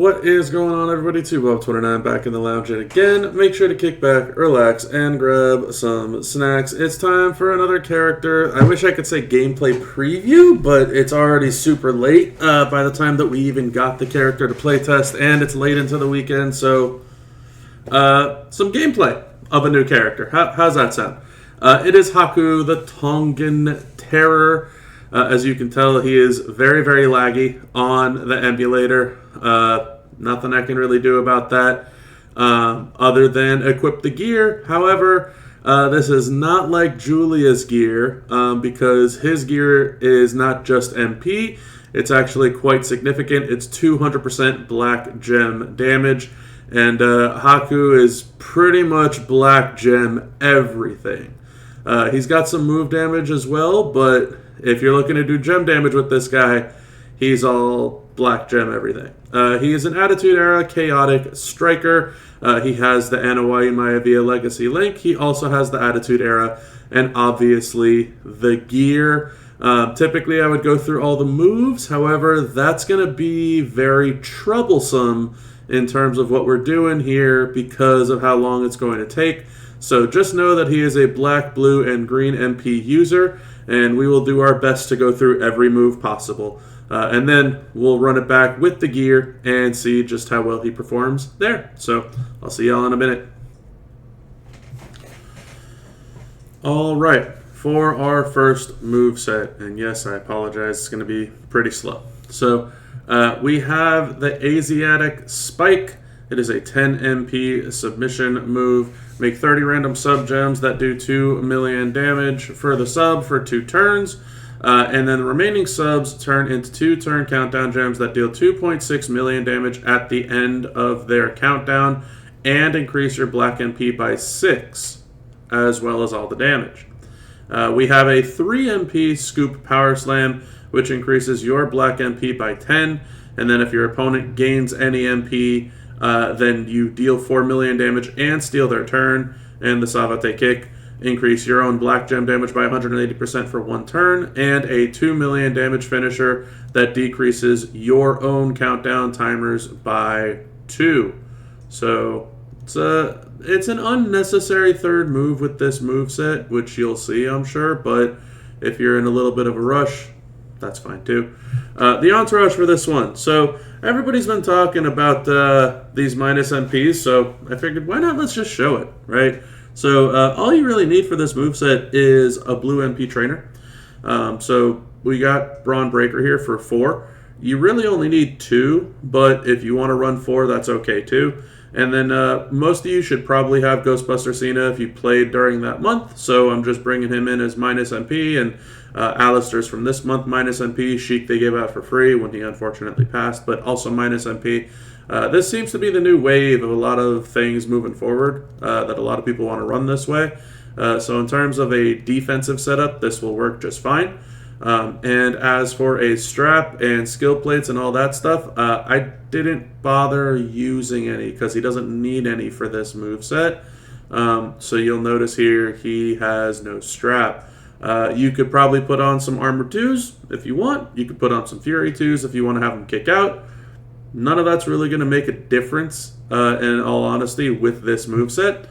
What is going on, everybody? 2Bob29 back in the lounge yet again. Make sure to kick back, relax, and grab some snacks. It's time for another character. I wish I could say gameplay preview, but it's already super late by the time that we even got the character to playtest, and it's late into the weekend, so some gameplay of a new character. How's that sound? It is Haku, the Tongan Terror. As you can tell, he is very, very laggy on the emulator. Nothing I can really do about that other than equip the gear. However, this is not like Julia's gear because his gear is not just MP. It's actually quite significant. It's 200% black gem damage. And Haku is pretty much black gem everything. He's got some move damage as well, but if you're looking to do gem damage with this guy, he's all black gem everything. He is an Attitude Era Chaotic Striker. He has the Anawai Maivia Legacy Link. He also has the Attitude Era, and obviously the gear. Typically, I would go through all the moves. However, that's going to be very troublesome in terms of what we're doing here because of how long it's going to take. So just know that he is a black, blue, and green MP user, and we will do our best to go through every move possible. And then we'll run it back with the gear and see just how well he performs there. So I'll see y'all in a minute. All right, for our first move set, and yes, I apologize, it's going to be pretty slow. So we have the Asiatic Spike. It is a 10 MP submission move. Make 30 random sub gems that do 2 million damage for the sub for 2 turns. And then the remaining subs turn into 2 turn countdown gems that deal 2.6 million damage at the end of their countdown and increase your black MP by 6, as well as all the damage. We have a 3 MP Scoop Power Slam, which increases your black MP by 10. And then if your opponent gains any MP, then you deal 4 million damage and steal their turn. And the Savate Kick, increase your own black gem damage by 180% for 1 turn, and a 2 million damage finisher that decreases your own countdown timers by 2. So it's an unnecessary third move with this moveset, which you'll see, I'm sure, but if you're in a little bit of a rush, that's fine too. The entourage for this one. So everybody's been talking about these minus MPs, so I figured why not let's just show it, right? So all you really need for this moveset is a blue MP trainer. So we got Brawn Breaker here for 4. You really only need 2, but if you want to run 4, that's okay too. And then most of you should probably have Ghostbuster Cena if you played during that month. So I'm just bringing him in as minus MP, and Alistair's from this month minus MP. Sheik they gave out for free when he unfortunately passed, but also minus MP. This seems to be the new wave of a lot of things moving forward that a lot of people want to run this way. So in terms of a defensive setup, this will work just fine. And as for a strap and skill plates and all that stuff, I didn't bother using any because he doesn't need any for this moveset. So you'll notice here he has no strap. You could probably put on some Armor 2s if you want. You could put on some Fury 2s if you want to have him kick out. None of that's really going to make a difference, in all honesty, with this moveset.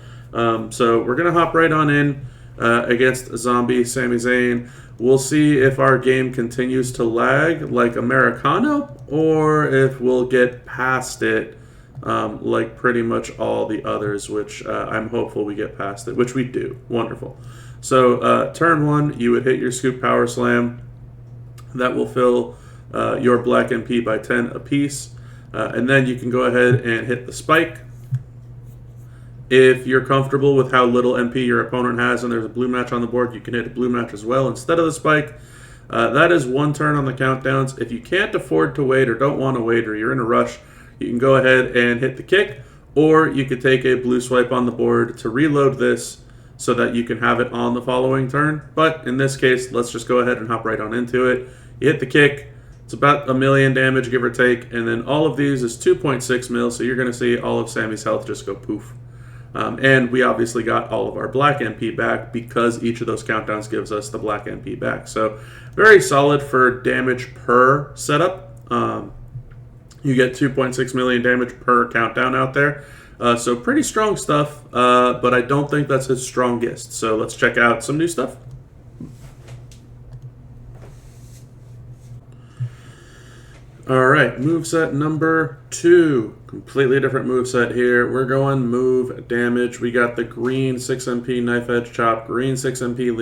So we're going to hop right on in against Zombie Sami Zayn. We'll see if our game continues to lag like Americano, or if we'll get past it like pretty much all the others, which I'm hopeful we get past it, which we do. Wonderful. So turn 1, you would hit your Scoop Power Slam. That will fill your black MP by 10 apiece. And then you can go ahead and hit the Spike. If you're comfortable with how little MP your opponent has and there's a blue match on the board, you can hit a blue match as well instead of the Spike. That is 1 turn on the countdowns. If you can't afford to wait or don't want to wait or you're in a rush, you can go ahead and hit the kick, or you could take a blue swipe on the board to reload this so that you can have it on the following turn. But in this case, let's just go ahead and hop right on into it. You hit the kick. It's about 1 million damage, give or take, and then all of these is 2.6 mil, so you're going to see all of Sammy's health just go poof. And we obviously got all of our black MP back because each of those countdowns gives us the black MP back. So very solid for damage per setup. You get 2.6 million damage per countdown out there. So pretty strong stuff, but I don't think that's his strongest. So let's check out some new stuff. Alright, moveset number 2. Completely different moveset here. We're going move damage. We got the green 6 MP knife edge chop, green 6 MP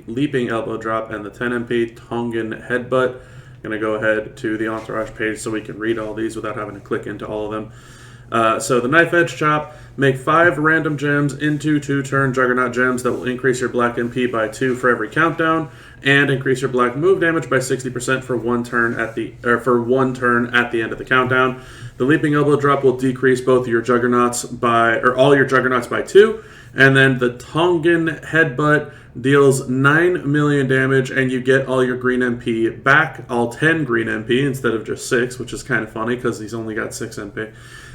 leaping elbow drop, and the 10 MP Tongan headbutt. I'm going to go ahead to the entourage page so we can read all these without having to click into all of them. So the knife edge chop, make 5 random gems into 2-turn juggernaut gems that will increase your black MP by 2 for every countdown, and increase your black move damage by 60% for 1 turn at the end of the countdown. The leaping elbow drop will decrease both your juggernauts all your juggernauts by 2, and then the Tongan headbutt deals 9 million damage, and you get all your green MP back, all 10 green MP instead of just 6, which is kind of funny because he's only got 6 MP.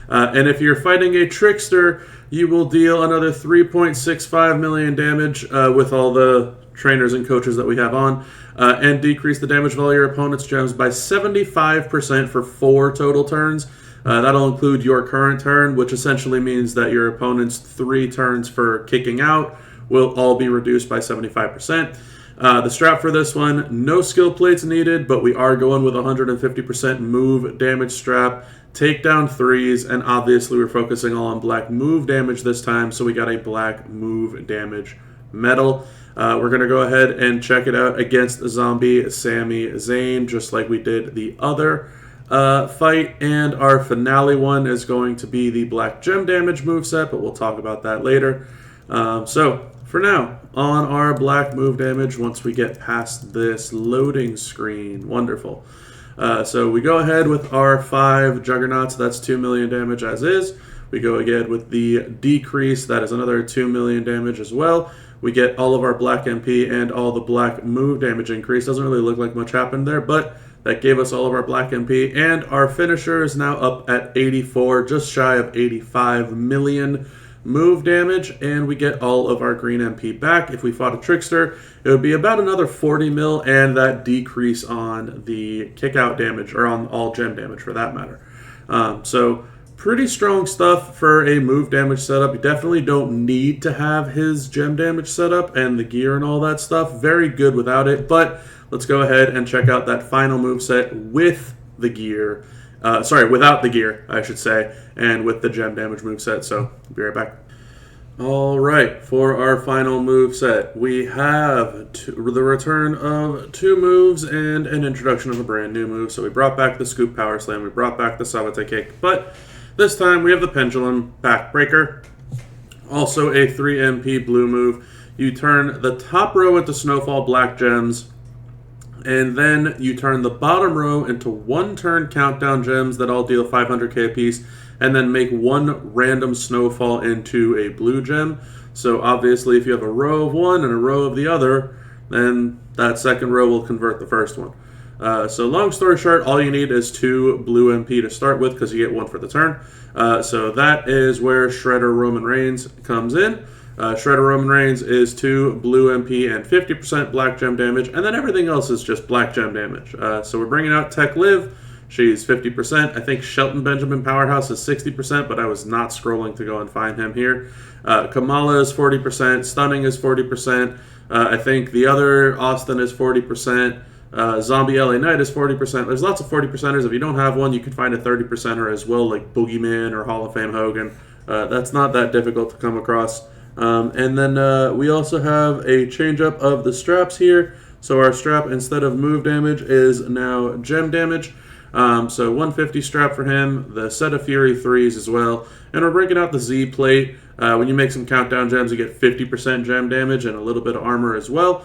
And if you're fighting a trickster, you will deal another 3.65 million damage with all the trainers and coaches that we have on, and decrease the damage of all your opponent's gems by 75% for 4 total turns. That'll include your current turn, which essentially means that your opponent's 3 turns for kicking out will all be reduced by 75%. The strap for this one, no skill plates needed, but we are going with 150% move damage strap, takedown 3s, and obviously we're focusing all on black move damage this time, so we got a black move damage medal. We're going to go ahead and check it out against Zombie Sami Zayn, just like we did the other fight, and our finale one is going to be the black gem damage moveset, but we'll talk about that later. So for now, on our black move damage, once we get past this loading screen, wonderful. So we go ahead with our 5 juggernauts, that's 2 million damage as is. We go again with the decrease, that is another 2 million damage as well. We get all of our black MP and all the black move damage increase. Doesn't really look like much happened there, but that gave us all of our black MP, and our finisher is now up at 84, just shy of 85 million move damage, and we get all of our green MP back. If we fought a trickster, it would be about another 40 mil, and that decrease on the kick-out damage, or on all gem damage for that matter. So pretty strong stuff for a move damage setup. You definitely don't need to have his gem damage setup and the gear and all that stuff. Very good without it, but let's go ahead and check out that final move set with the gear. Without the gear, I should say, and with the gem damage moveset, so I'll be right back. Alright, for our final moveset, we have the return of 2 moves and an introduction of a brand new move. So we brought back the Scoop Power Slam, we brought back the Sabate Kick, but this time we have the Pendulum Backbreaker. Also a 3 MP blue move. You turn the top row into Snowfall Black Gems, and then you turn the bottom row into 1-turn countdown gems that all deal 500k apiece, and then make 1 random Snowfall into a blue gem. So obviously if you have a row of one and a row of the other, then that second row will convert the first one. So long story short, all you need is 2 blue MP to start with, because you get 1 for the turn. So that is where Shredder Roman Reigns comes in. Shredder Roman Reigns is 2 blue MP and 50% black gem damage, and then everything else is just black gem damage. So we're bringing out Tech Liv. She's 50%. I think Shelton Benjamin Powerhouse is 60%, but I was not scrolling to go and find him here. Kamala is 40%. Stunning is 40%. I think the other Austin is 40%. Zombie LA Knight is 40%. There's lots of 40%ers. If you don't have one, you can find a 30%er as well, like Boogeyman or Hall of Fame Hogan. That's not that difficult to come across. And then we also have a change-up of the straps here. So our strap, instead of move damage, is now gem damage. So 150 strap for him, the Set of Fury 3s as well. And we're breaking out the Z plate. When you make some countdown gems, you get 50% gem damage and a little bit of armor as well.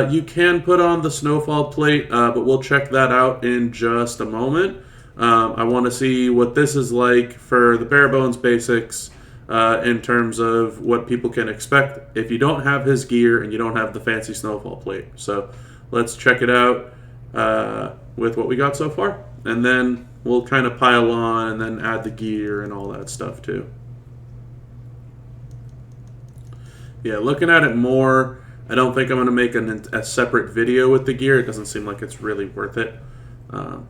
You can put on the Snowfall plate, but we'll check that out in just a moment. I want to see what this is like for the bare bones basics in terms of what people can expect if you don't have his gear and you don't have the fancy Snowfall plate. So let's check it out with what we got so far. And then we'll kind of pile on and then add the gear and all that stuff too. Yeah, looking at it more, I don't think I'm going to make a separate video with the gear. It doesn't seem like it's really worth it.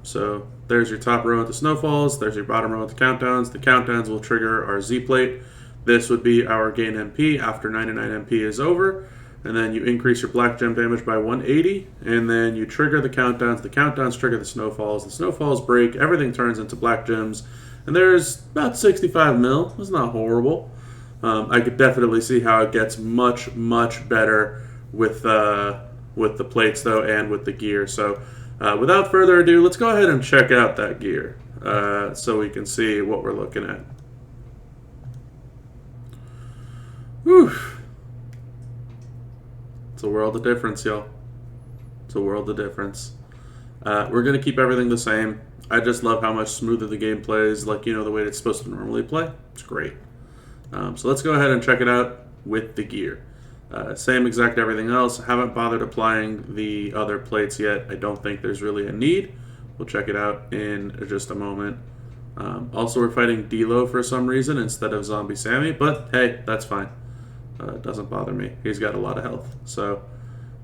So there's your top row with the snowfalls. There's your bottom row with the countdowns. The countdowns will trigger our Z plate. This would be our gain MP after 99 MP is over. And then you increase your black gem damage by 180. And then you trigger the countdowns. The countdowns trigger the snowfalls. The snowfalls break. Everything turns into black gems. And there's about 65 mil. It's not horrible. I could definitely see how it gets much, much better with the plates, though, and with the gear. So without further ado, let's go ahead and check out that gear so we can see what we're looking at. Whew. It's a world of difference, y'all. It's a world of difference. We're going to keep everything the same. I just love how much smoother the game plays, like, the way it's supposed to normally play. It's great. So let's go ahead and check it out with the gear. Same exact everything else. Haven't bothered applying the other plates yet. I don't think there's really a need. We'll check it out in just a moment. Also, we're fighting D-Lo for some reason instead of Zombie Sammy, but hey, that's fine. It doesn't bother me. He's got a lot of health. So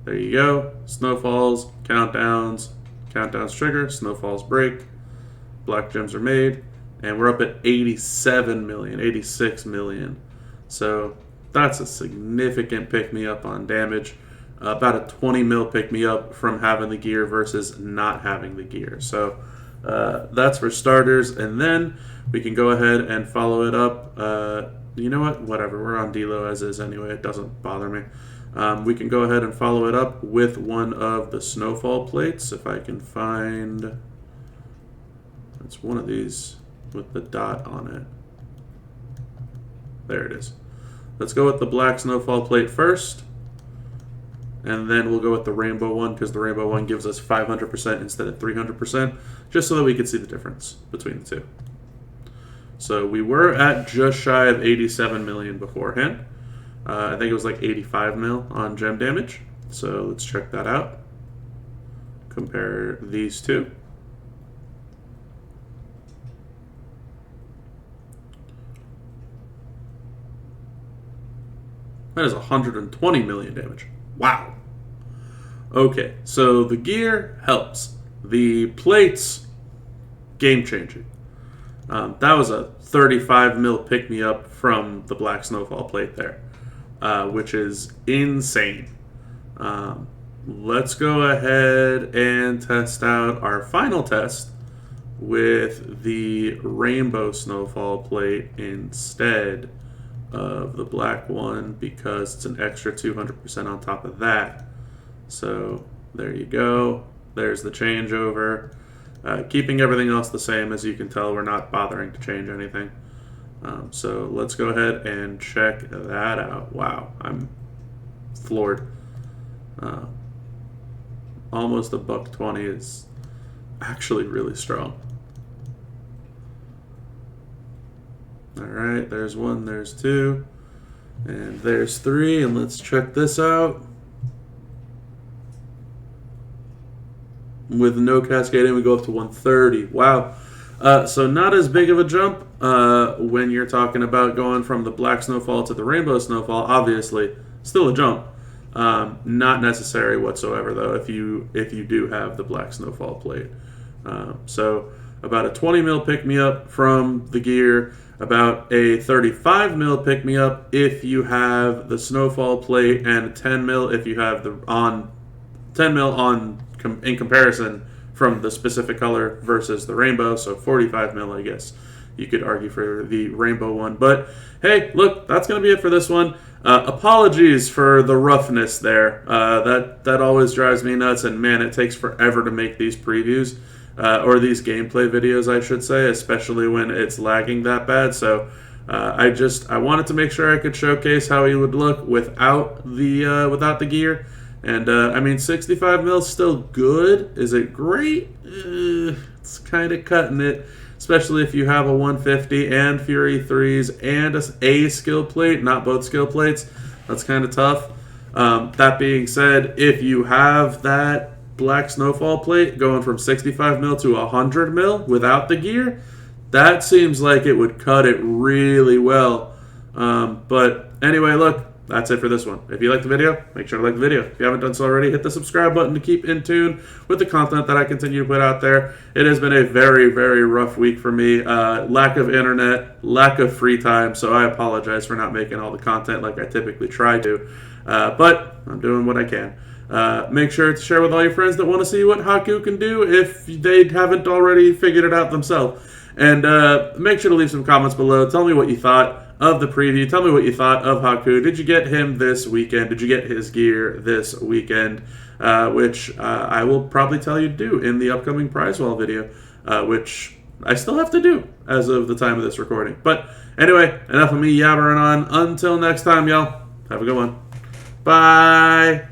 there you go. Snowfalls, countdowns, countdowns trigger, snowfalls break, black gems are made, and we're up at 87 million, 86 million. So that's a significant pick-me-up on damage. About a 20 mil pick-me-up from having the gear versus not having the gear. So that's for starters. And then we can go ahead and follow it up. You know what? Whatever. We're on D-Lo as is anyway. It doesn't bother me. We can go ahead and follow it up with one of the snowfall plates. If I can find... It's one of these with the dot on it. There it is. Let's go with the black snowfall plate first. And then we'll go with the rainbow one, because the rainbow one gives us 500% instead of 300%, just so that we can see the difference between the two. So we were at just shy of 87 million beforehand. I think it was like 85 mil on gem damage. So let's check that out. Compare these two. That is 120 million damage. Wow. Okay, so the gear helps. The plates, game changing. That was a 35 mil pick me up from the black snowfall plate there, which is insane. Let's go ahead and test out our final test with the rainbow snowfall plate instead of the black one, because it's an extra 200% on top of that. So there you go. There's the changeover. Keeping everything else the same. As you can tell, we're not bothering to change anything. So let's go ahead and check that out. Wow, I'm floored. Almost $120 is actually really strong. Alright, there's one, there's two, and there's three, and let's check this out. With no cascading, we go up to 130. Wow. So not as big of a jump when you're talking about going from the black snowfall to the rainbow snowfall. Obviously, still a jump. Not necessary whatsoever, though, if you do have the black snowfall plate. So about a 20 mil pick-me-up from the gear, about a 35 mil pick-me-up if you have the snowfall plate, and 10 mil if you have the 10 mil on in comparison from the specific color versus the rainbow. So 45 mil, I guess you could argue for the rainbow one. But hey, look, that's going to be it for this one. Apologies for the roughness there. That always drives me nuts, and man, it takes forever to make these previews. Or these gameplay videos, I should say, especially when it's lagging that bad. So I wanted to make sure I could showcase how he would look without the gear. And I mean, 65 mil is still good. Is it great? It's kind of cutting it, especially if you have a 150 and Fury 3s and a skill plate, not both skill plates. That's kind of tough. That being said, if you have that black snowfall plate going from 65 mil to 100 mil without the gear, that seems like it would cut it really well. But anyway, look, that's it for this one. If you like the video, make sure to like the video. If you haven't done so already, hit the subscribe button to keep in tune with the content that I continue to put out there. It has been a very, very rough week for me. Lack of internet, lack of free time, so I apologize for not making all the content like I typically try to. But I'm doing what I can. Make sure to share with all your friends that want to see what Haku can do if they haven't already figured it out themselves. And make sure to leave some comments below. Tell me what you thought of the preview. Tell me what you thought of Haku. Did you get him this weekend? Did you get his gear this weekend? Which I will probably tell you to do in the upcoming prize wall video, which I still have to do as of the time of this recording. But anyway, enough of me yabbering on. Until next time, y'all. Have a good one. Bye.